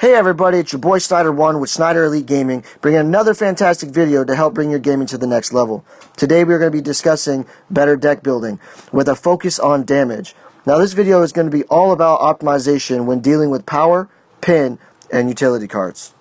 Hey everybody, it's your boy Snyder1 with Snyder Elite Gaming, bringing another fantastic video to help bring your gaming to the next level. Today we're going to be discussing better deck building with a focus on damage. Now this video is going to be all about optimization when dealing with power, pin, and utility cards.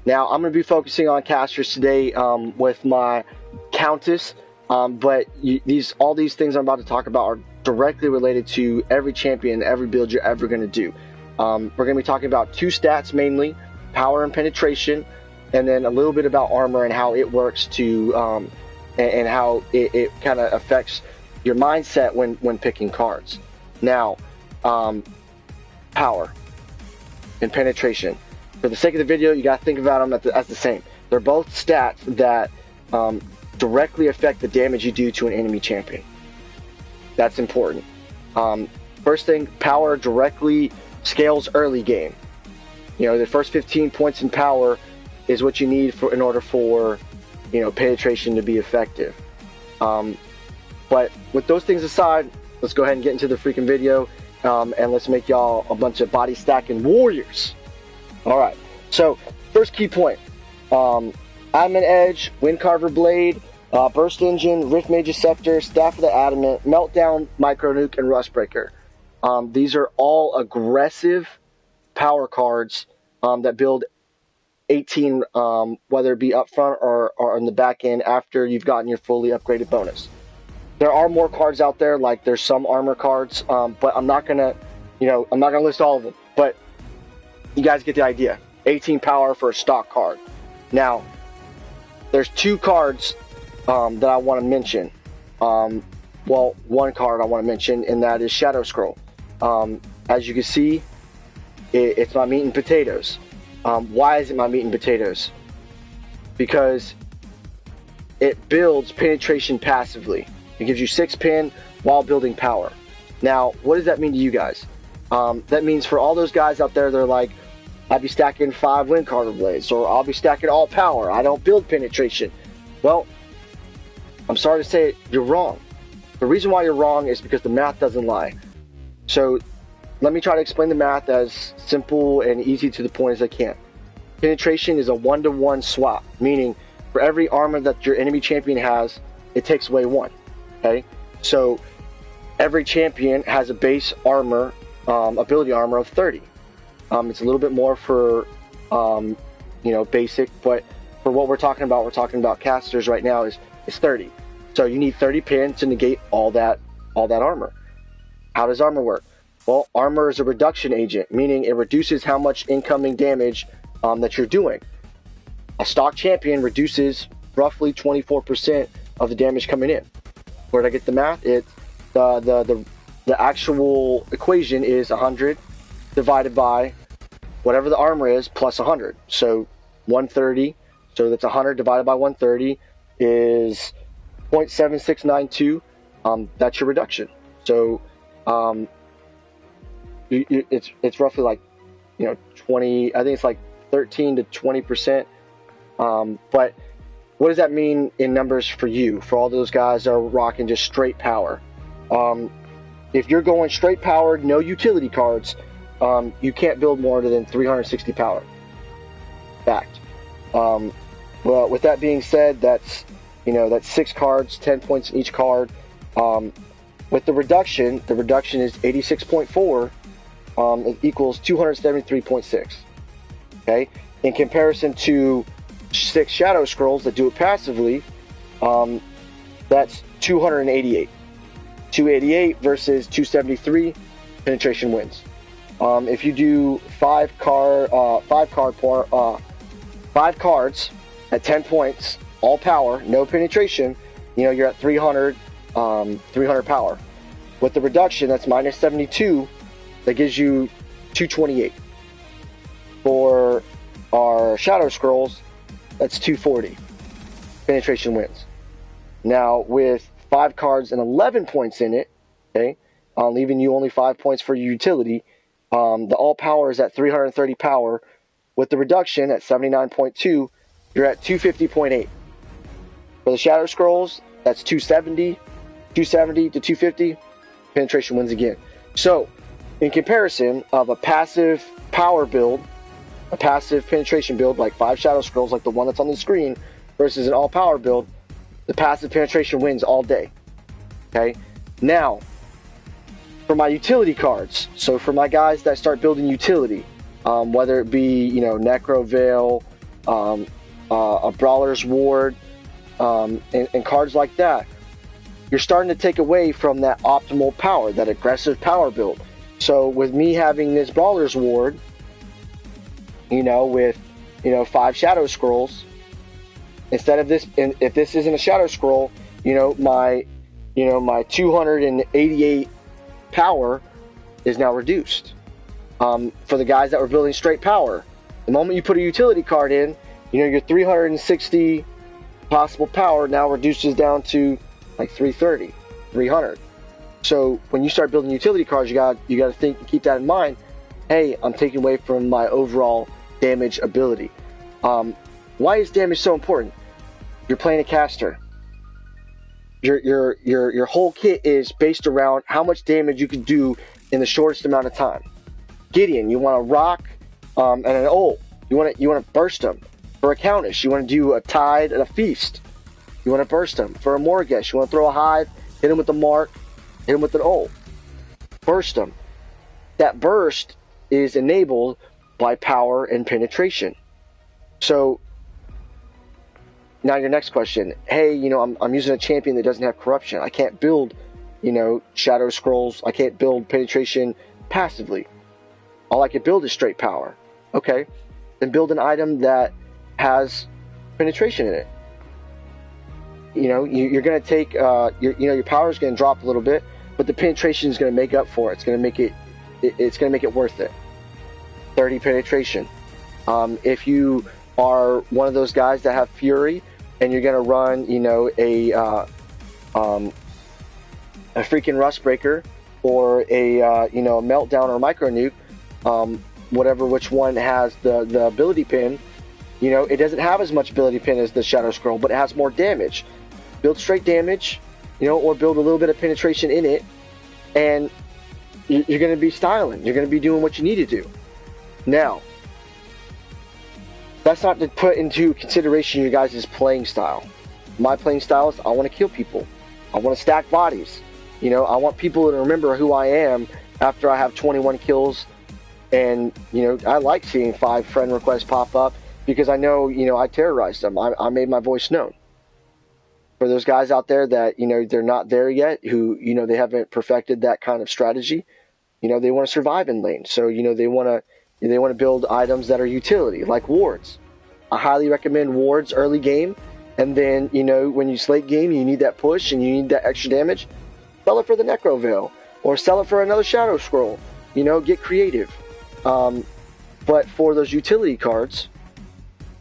Now, I'm going to be focusing on casters today with my Countess, but all these things I'm about to talk about are directly related to every champion, every build you're ever going to do. We're going to be talking about two stats mainly, power and penetration, and then a little bit about armor and how it works to, and how it kind of affects your mindset when picking cards. Now, power and penetration. For the sake of the video, you got to think about them as the same. They're both stats that directly affect the damage you do to an enemy champion. That's important. First thing, power directly scales early game. You know, the first 15 points in power is what you need in order for, you know, penetration to be effective. But with those things aside, let's go ahead and get into the freaking video, and let's make y'all a bunch of body stacking warriors. Alright, so first key point, Adamant Edge, Windcarver Blade, Burst Engine, Rift Mage's Scepter, Staff of the Adamant, Meltdown, Micro Nuke, and Rustbreaker. These are all aggressive power cards that build 18, whether it be up front or on the back end after you've gotten your fully upgraded bonus. There are more cards out there, like there's some armor cards, but I'm not gonna list all of them, but you guys get the idea. 18 power for a stock card. Now, there's two cards that I want to mention. Well, one card I want to mention, and that is Shadow Scroll. As you can see, it's my meat and potatoes. Why is it my meat and potatoes? Because it builds penetration passively. It gives you 6 pin while building power. Now, what does that mean to you guys? That means for all those guys out there, they're like, I'd be stacking 5 Windcarver Blades, or I'll be stacking all power. I don't build penetration. Well, I'm sorry to say it, you're wrong. The reason why you're wrong is because the math doesn't lie. So let me try to explain the math as simple and easy to the point as I can. Penetration is a 1-to-1 swap, meaning for every armor that your enemy champion has, it takes away 1. Okay? So every champion has a base armor, ability armor of 30. It's a little bit more for, basic, but for what we're talking about casters right now is 30. So you need 30 pin to negate all that armor. How does armor work? Well, armor is a reduction agent, meaning it reduces how much incoming damage that you're doing. A stock champion reduces roughly 24% of the damage coming in. Where did I get the math? It's the actual equation is 100 divided by whatever the armor is plus 100. So 130. So that's 100 divided by 130 is 0.7692. That's your reduction. So it's roughly like 20. I think it's like 13 to 20%. But what does that mean in numbers for you? For all those guys that are rocking just straight power. If you're going straight powered, no utility cards, you can't build more than 360 power. Fact. Well, with that being said, that's 6 cards, 10 points in each card. With the reduction is 86.4. It equals 273.6. Okay. In comparison to 6 Shadow Scrolls that do it passively, that's 288. 288 versus 273. Penetration wins. If you do 5 cards at 10 points, all power, no penetration, you're at 300 power. With the reduction, that's minus 72, that gives you 228. For our Shadow Scrolls, that's 240. Penetration wins. Now, with 5 cards and 11 points in it, okay, leaving you only 5 points for your utility, the all power is at 330 power, with the reduction at 79.2, you're at 250.8. For the Shadow Scrolls, that's 270 to 250. Penetration wins again. So, in comparison of a passive power build, a passive penetration build like 5 Shadow Scrolls, like the one that's on the screen, versus an all power build, the passive penetration wins all day. Okay? Now, for my utility cards, so for my guys that start building utility, whether it be, Necro Veil, a Brawler's Ward, and cards like that, you're starting to take away from that optimal power, that aggressive power build. So with me having this Brawler's Ward, with 5 Shadow Scrolls, instead of this, if this isn't a Shadow Scroll, my 288 power is now reduced. For the guys that were building straight power, the moment you put a utility card in, your 360 possible power now reduces down to like 330, 300. So when you start building utility cards, you got to keep that in mind. Hey, I'm taking away from my overall damage ability. Why is damage so important? You're playing a caster. Your whole kit is based around how much damage you can do in the shortest amount of time. Gideon, you want to rock and an ult. You want to burst them. For a Countess, you want to do a Tide and a Feast. You want to burst them. For a Morgus, you want to throw a Hive, hit him with the Mark, hit him with an ult. Burst them. That burst is enabled by power and penetration. So now your next question. Hey, I'm using a champion that doesn't have corruption. I can't build, Shadow Scrolls. I can't build penetration passively. All I can build is straight power. Okay, then build an item that has penetration in it. You're going to take your power is going to drop a little bit, but the penetration is going to make up for it. It's going to make it worth it. 30 penetration. If you are one of those guys that have Fury and you're going to run, a freaking Rust Breaker or a Meltdown or Micro Nuke, which one has the ability pin, it doesn't have as much ability pin as the Shadow Scroll, but it has more damage. Build straight damage, or build a little bit of penetration in it, and you're going to be styling. You're going to be doing what you need to do. Now, that's not to put into consideration your guys' playing style. My playing style is I want to kill people. I want to stack bodies. I want people to remember who I am after I have 21 kills. And, I like seeing 5 friend requests pop up because I know, I terrorized them. I made my voice known. For those guys out there that, they're not there yet, who, they haven't perfected that kind of strategy, they want to survive in lane. So, they want to build items that are utility, like wards. I highly recommend wards early game. And then, when you late game, you need that push and you need that extra damage, sell it for the Necro Veil or sell it for another Shadow Scroll. Get creative. But for those utility cards,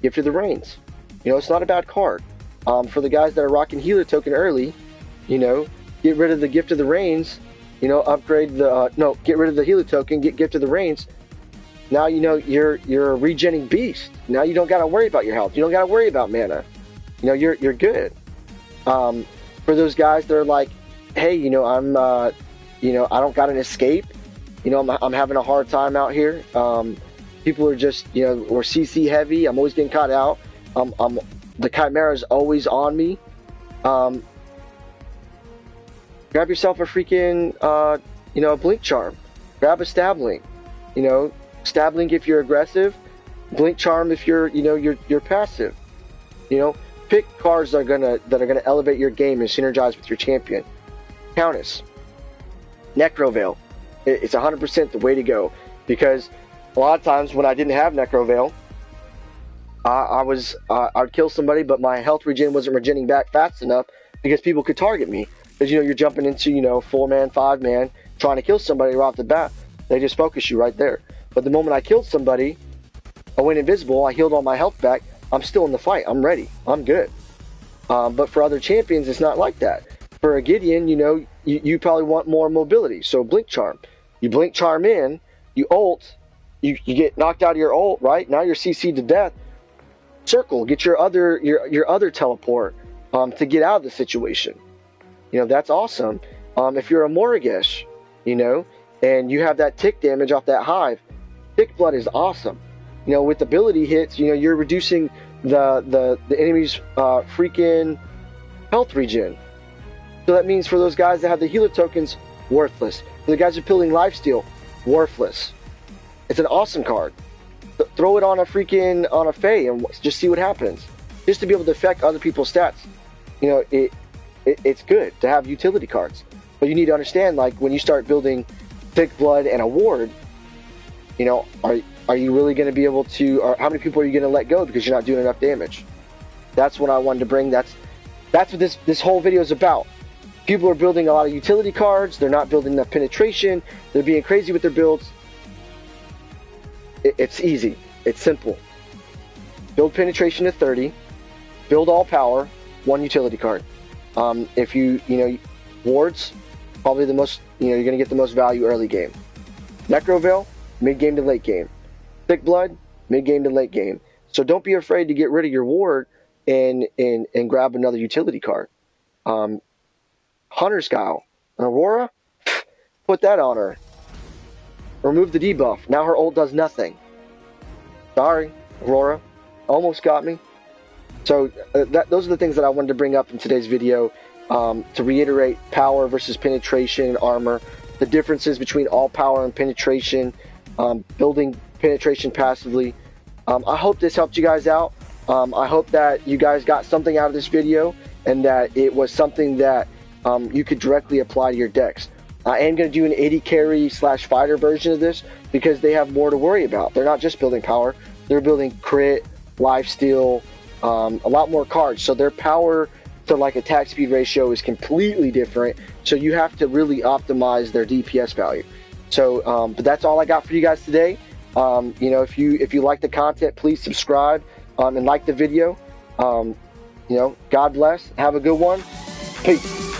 Gift of the Rains. It's not a bad card. For the guys that are rocking Healer Token early, get rid of the Gift of the Rains, upgrade the, get rid of the Healer Token, get Gift of the Rains. Now, you're a regenning beast. Now you don't got to worry about your health. You don't got to worry about mana. You're good. For those guys that are like, hey, I'm, I don't got an escape. I'm having a hard time out here. People are just, we're CC heavy. I'm always getting caught out. The Chimera is always on me. Grab yourself a freaking, a Blink Charm. Grab a Stab Link. Stab Link if you're aggressive. Blink Charm if you're, you're passive. Pick cards that are gonna elevate your game and synergize with your champion. Countess. Necro Veil. It's 100% the way to go, because a lot of times when I didn't have Necro Veil, I'd kill somebody, but my health regen wasn't regenning back fast enough because people could target me. Because you're jumping into 4-man, 5-man, trying to kill somebody right off the bat. They just focus you right there. But the moment I killed somebody, I went invisible. I healed all my health back. I'm still in the fight. I'm ready. I'm good. But for other champions, it's not like that. For a Gideon, you probably want more mobility. So Blink Charm. You Blink Charm in, you ult, you get knocked out of your ult, right? Now you're CC'd to death. Circle, get your other teleport to get out of the situation. You know, that's awesome. If you're a Morigesh, you know, and you have that tick damage off that hive, tick blood is awesome. You know, with ability hits, you know, you're reducing the enemy's freaking health regen. So that means for those guys that have the healer tokens, worthless. For the guys who are pulling lifesteal, worthless. It's an awesome card. Throw it on a Fae and just see what happens. Just to be able to affect other people's stats. You know, it's good to have utility cards. But you need to understand, like, when you start building thick blood and a ward, you know, are you really going to be able to, or how many people are you going to let go because you're not doing enough damage? That's what I wanted to bring. That's what this whole video is about. People are building a lot of utility cards. They're not building enough penetration. They're being crazy with their builds. It's easy. It's simple. Build penetration to 30. Build all power. 1 utility card. If you know, wards, probably the most, you know, you're going to get the most value early game. Necroveil, mid game to late game. Thick blood, mid game to late game. So don't be afraid to get rid of your ward and grab another utility card. Hunter's Guile, Aurora, put that on her. Remove the debuff. Now her ult does nothing. Sorry, Aurora, almost got me. So those are the things that I wanted to bring up in today's video, to reiterate power versus penetration and armor, the differences between all power and penetration, building penetration passively. I hope this helped you guys out. I hope that you guys got something out of this video and that it was something that you could directly apply to your decks. I am going to do an 80 carry / fighter version of this because they have more to worry about. They're not just building power, they're building crit, lifesteal, a lot more cards. So their power to like attack speed ratio is completely different. So you have to really optimize their DPS value. So, but that's all I got for you guys today. You know, if you like the content, please subscribe and like the video. You know, God bless. Have a good one. Peace.